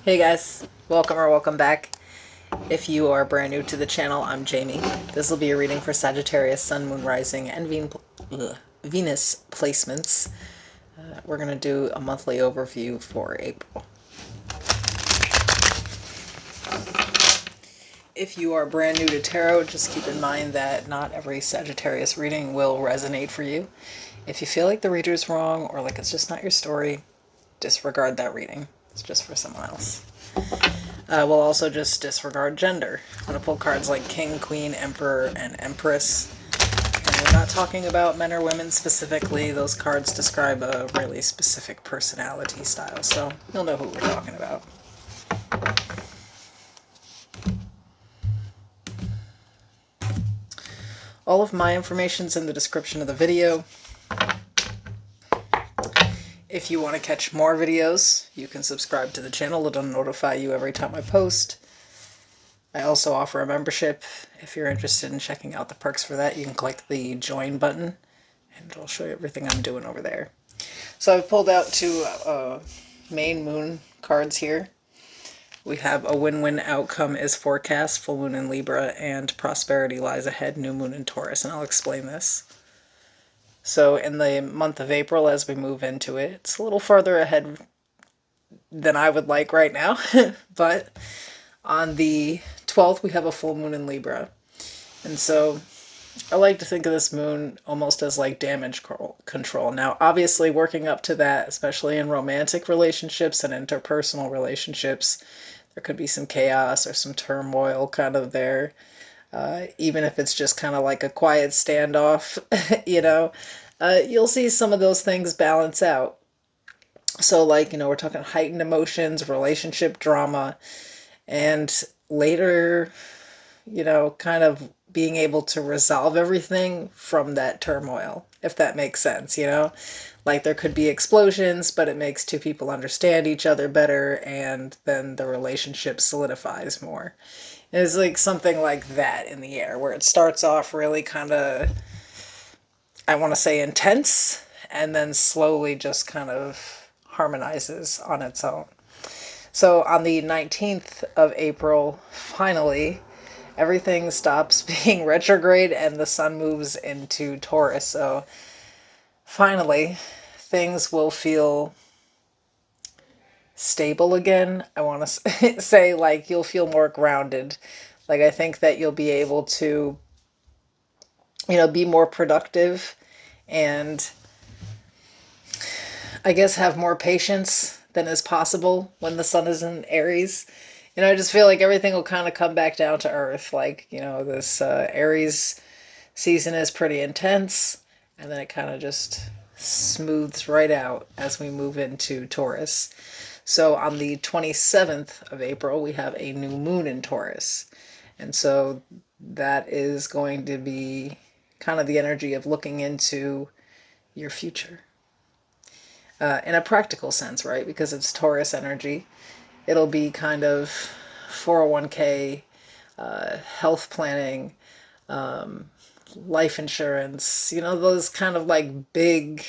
Hey guys, welcome or welcome back. If you are brand new to the channel, I'm Jamie. This will be a reading for Sagittarius, Sun, Moon, Rising, and Venus placements. We're going to do a monthly overview for April. If you are brand new to tarot, just keep in mind that not every Sagittarius reading will resonate for you. If you feel like the reader's wrong or like it's just not your story, disregard that reading. It's just for someone else. We'll also just disregard gender. I'm going to pull cards like King, Queen, Emperor, and Empress. And we're not talking about men or women specifically. Those cards describe a really specific personality style, so you'll know who we're talking about. All of my information's in the description of the video. If you want to catch more videos, you can subscribe to the channel. It'll notify you every time I post. I also offer a membership. If you're interested in checking out the perks for that, you can click the join button and it'll show you everything I'm doing over there. So I've pulled out two main moon cards here. We have a win-win outcome is forecast, full moon in Libra, and prosperity lies ahead, new moon in Taurus, and I'll explain this. So in the month of April, as we move into it, it's a little farther ahead than I would like right now, but on the 12th, we have a full moon in Libra. And so I like to think of this moon almost as like damage control. Now, obviously, working up to that, especially in romantic relationships and interpersonal relationships, there could be some chaos or some turmoil kind of there. Even if it's just kind of like a quiet standoff, you'll see some of those things balance out. So like, we're talking heightened emotions, relationship drama, and later, kind of being able to resolve everything from that turmoil, if that makes sense, Like there could be explosions, but it makes two people understand each other better, and then the relationship solidifies more. It's like something like that in the air, where it starts off really kind of, I want to say intense, and then slowly just kind of harmonizes on its own. So on the 19th of April, finally, everything stops being retrograde and the sun moves into Taurus. So finally, things will feel stable again. I want to say like you'll feel more grounded. Like I think that you'll be able to, be more productive and I guess have more patience than is possible when the sun is in Aries. I just feel like everything will kind of come back down to earth. Like, this Aries season is pretty intense, and then it kind of just smooths right out as we move into Taurus. So on the 27th of April, we have a new moon in Taurus. And so that is going to be kind of the energy of looking into your future. In a practical sense, right? Because it's Taurus energy. It'll be kind of 401k, health planning, life insurance, those kind of like big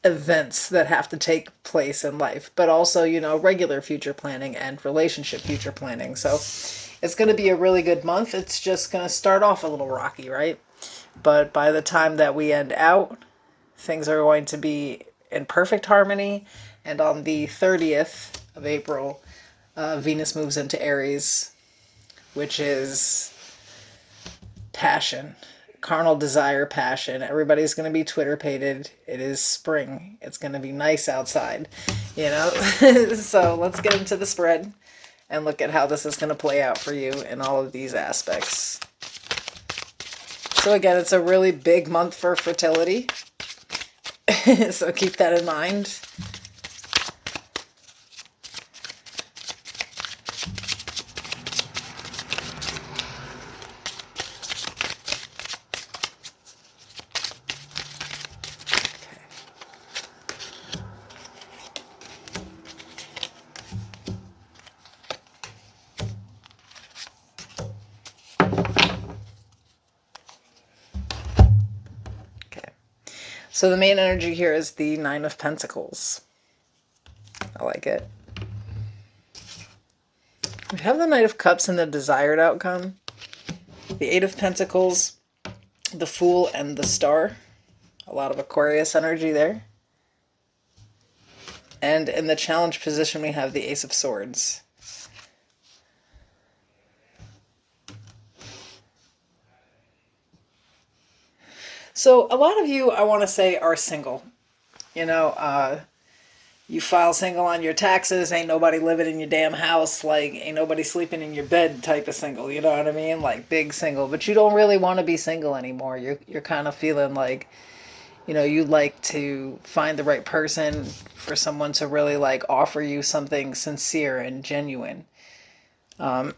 events that have to take place in life, but also, regular future planning and relationship future planning. So it's going to be a really good month. It's just going to start off a little rocky, right? But by the time that we end out, things are going to be in perfect harmony. And on the 30th of April, Venus moves into Aries, which is passion, carnal desire, passion. Everybody's going to be Twitter-pated. It is spring. It's going to be nice outside, So let's get into the spread and look at how this is going to play out for you in all of these aspects. So again, it's a really big month for fertility. So keep that in mind. So the main energy here is the Nine of Pentacles. I like like it. We have the Knight of Cups and the desired outcome. The Eight of Pentacles, the Fool, and the Star. A lot of Aquarius energy there. And in the challenge position, we have the Ace of Swords. So a lot of you, I want to say, are single. You know, you file single on your taxes, ain't nobody living in your damn house, like, ain't nobody sleeping in your bed type of single, you know what I mean? Like, big single. But you don't really want to be single anymore. You're kind of feeling like, you know, you'd like to find the right person, for someone to really, like, offer you something sincere and genuine. I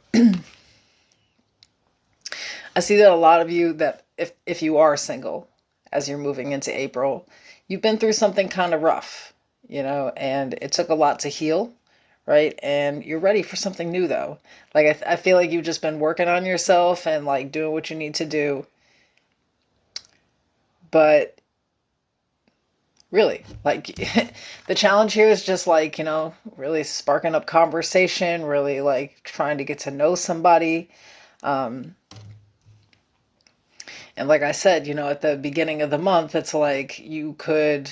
see that a lot of you, that if you are single, as you're moving into April, you've been through something kind of rough, you know, and it took a lot to heal, right? And you're ready for something new, though. Like, I feel like you've just been working on yourself and, like, doing what you need to do. But really, like, the challenge here is just, like, you know, really sparking up conversation, really, like, trying to get to know somebody. And like I said, you know, at the beginning of the month, it's like you could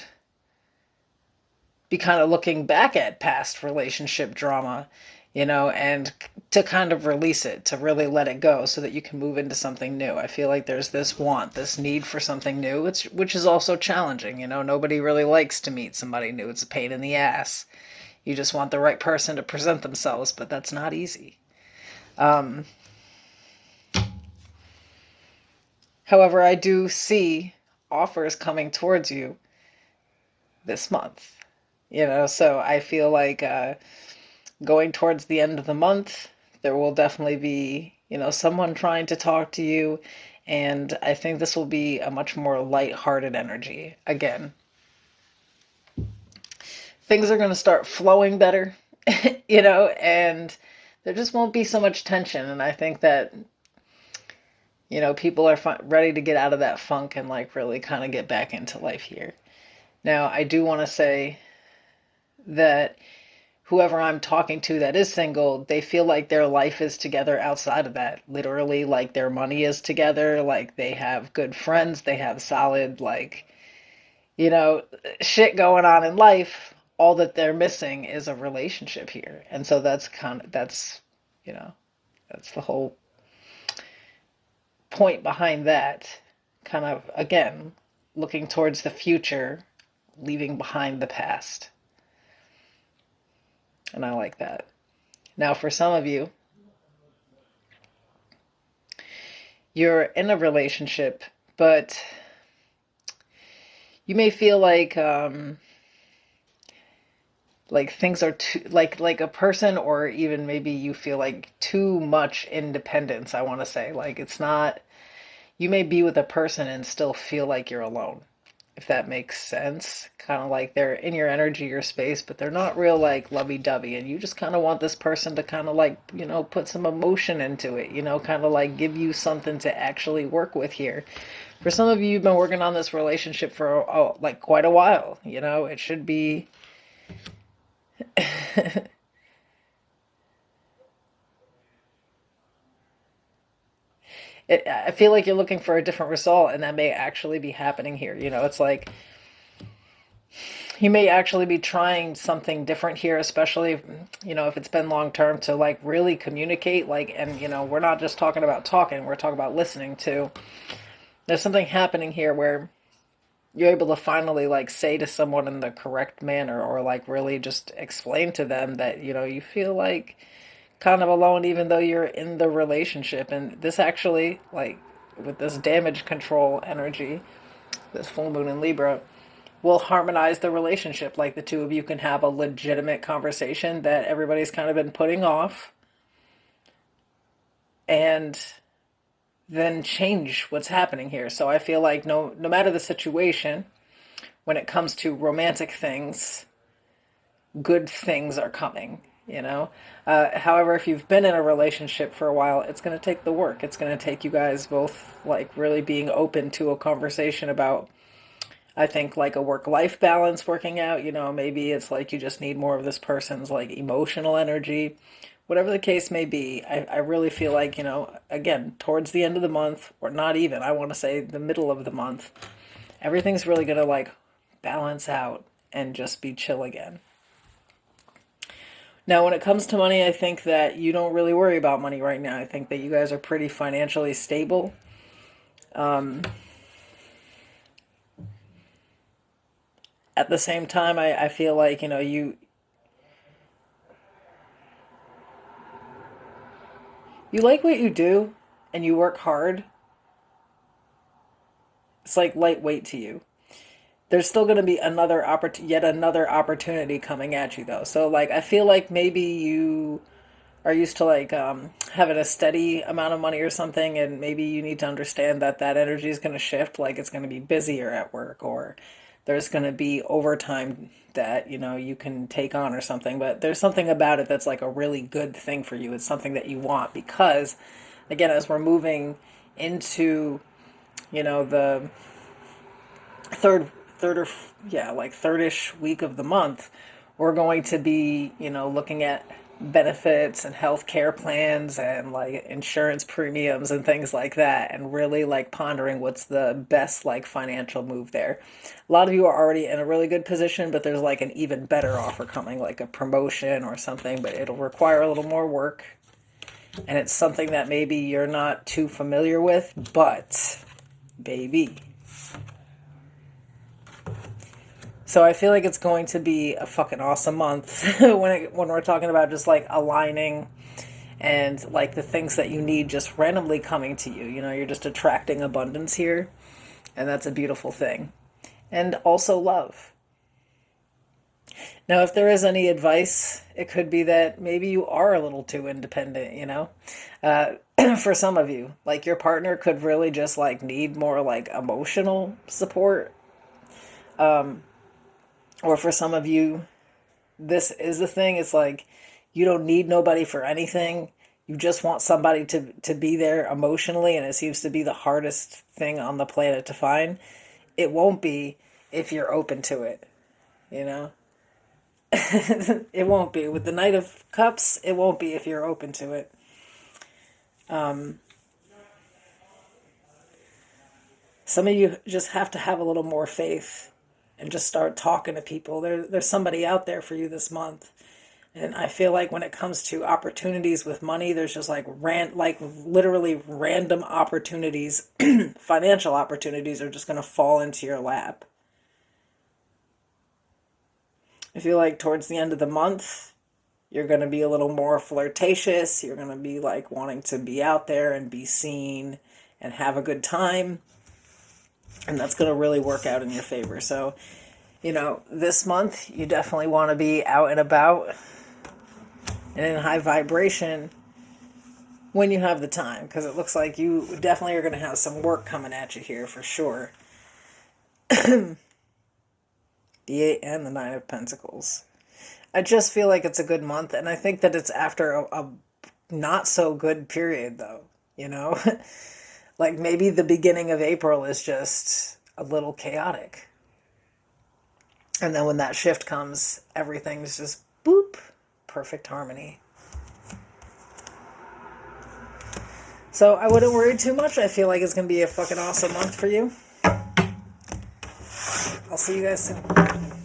be kind of looking back at past relationship drama, you know, and to kind of release it, to really let it go so that you can move into something new. I feel like there's this want, this need for something new, which is also challenging. You know, nobody really likes to meet somebody new. It's a pain in the ass. You just want the right person to present themselves, but that's not easy. However, I do see offers coming towards you this month, you know, so I feel like going towards the end of the month, there will definitely be, you know, someone trying to talk to you, and I think this will be a much more lighthearted energy. Again, things are going to start flowing better, you know, and there just won't be so much tension, and I think that, you know, people are ready to get out of that funk and, like, really kind of get back into life here. Now, I do want to say that whoever I'm talking to that is single, they feel like their life is together outside of that. Literally, like, their money is together, like, they have good friends, they have solid, like, you know, shit going on in life. All that they're missing is a relationship here. And so that's, you know, that's the whole point behind that, kind of, again, looking towards the future, leaving behind the past. And I like that. Now, for some of you, you're in a relationship, but you may feel like things are too, like a person, or even maybe you feel like too much independence, I want to say. Like, it's not, you may be with a person and still feel like you're alone, if that makes sense. Kind of like they're in your energy, your space, but they're not real, like, lovey-dovey, and you just kind of want this person to kind of, like, you know, put some emotion into it, you know, kind of like give you something to actually work with here. For some of you, you've been working on this relationship for like quite a while, you know. It should be I feel like you're looking for a different result, and that may actually be happening here. You know, it's like you may actually be trying something different here, especially, you know, if it's been long term, to, like, really communicate, like, and, you know, we're not just talking about talking, we're talking about listening too. There's something happening here where you're able to finally, like, say to someone in the correct manner, or, like, really just explain to them that, you know, you feel like kind of alone even though you're in the relationship. And this actually, like, with this damage control energy, this full moon in Libra, will harmonize the relationship. Like, the two of you can have a legitimate conversation that everybody's kind of been putting off, and then change what's happening here. So I feel like no matter the situation, when it comes to romantic things, good things are coming, you know. However, if you've been in a relationship for a while, it's going to take the work. It's going to take you guys both, like, really being open to a conversation about I think like a work-life balance working out, maybe it's like you just need more of this person's like emotional energy. Whatever the case may be, I really feel like, again, towards the end of the month, or not even, I want to say the middle of the month, everything's really going to like balance out and just be chill again. Now, when it comes to money, I think that you don't really worry about money right now. I think that you guys are pretty financially stable. At the same time, I feel like, you like what you do and you work hard. It's like lightweight to you. There's still going to be yet another opportunity coming at you though. So like, I feel like maybe you are used to like having a steady amount of money or something, and maybe you need to understand that that energy is going to shift. Like it's going to be busier at work, or there's going to be overtime that you can take on or something. But there's something about it that's like a really good thing for you. It's something that you want because, again, as we're moving into the thirdish week of the month, we're going to be looking at benefits and health care plans and like insurance premiums and things like that, and really like pondering what's the best like financial move there. A lot of you are already in a really good position, but there's like an even better offer coming, like a promotion or something, but it'll require a little more work, and it's something that maybe you're not too familiar with, but baby. So I feel like it's going to be a fucking awesome month when we're talking about just like aligning and like the things that you need just randomly coming to you. You're just attracting abundance here, and that's a beautiful thing. And also love. Now, if there is any advice, it could be that maybe you are a little too independent, for some of you. Like your partner could really just like need more like emotional support. Or for some of you, this is the thing. It's like you don't need nobody for anything. You just want somebody to be there emotionally, and it seems to be the hardest thing on the planet to find. It won't be if you're open to it, It won't be. With the Knight of Cups, it won't be if you're open to it. Some of you just have to have a little more faith and just start talking to people. There's somebody out there for you this month. And I feel like when it comes to opportunities with money, there's just like literally random opportunities, financial opportunities are just going to fall into your lap. I feel like towards the end of the month, you're going to be a little more flirtatious. You're going to be like wanting to be out there and be seen and have a good time. And that's going to really work out in your favor. So, this month, you definitely want to be out and about and in high vibration when you have the time. Because it looks like you definitely are going to have some work coming at you here for sure. The 8 and the 9 of Pentacles. I just feel like it's a good month. And I think that it's after a not so good period, though. Like maybe the beginning of April is just a little chaotic. And then when that shift comes, everything's just boop, perfect harmony. So I wouldn't worry too much. I feel like it's going to be a fucking awesome month for you. I'll see you guys soon.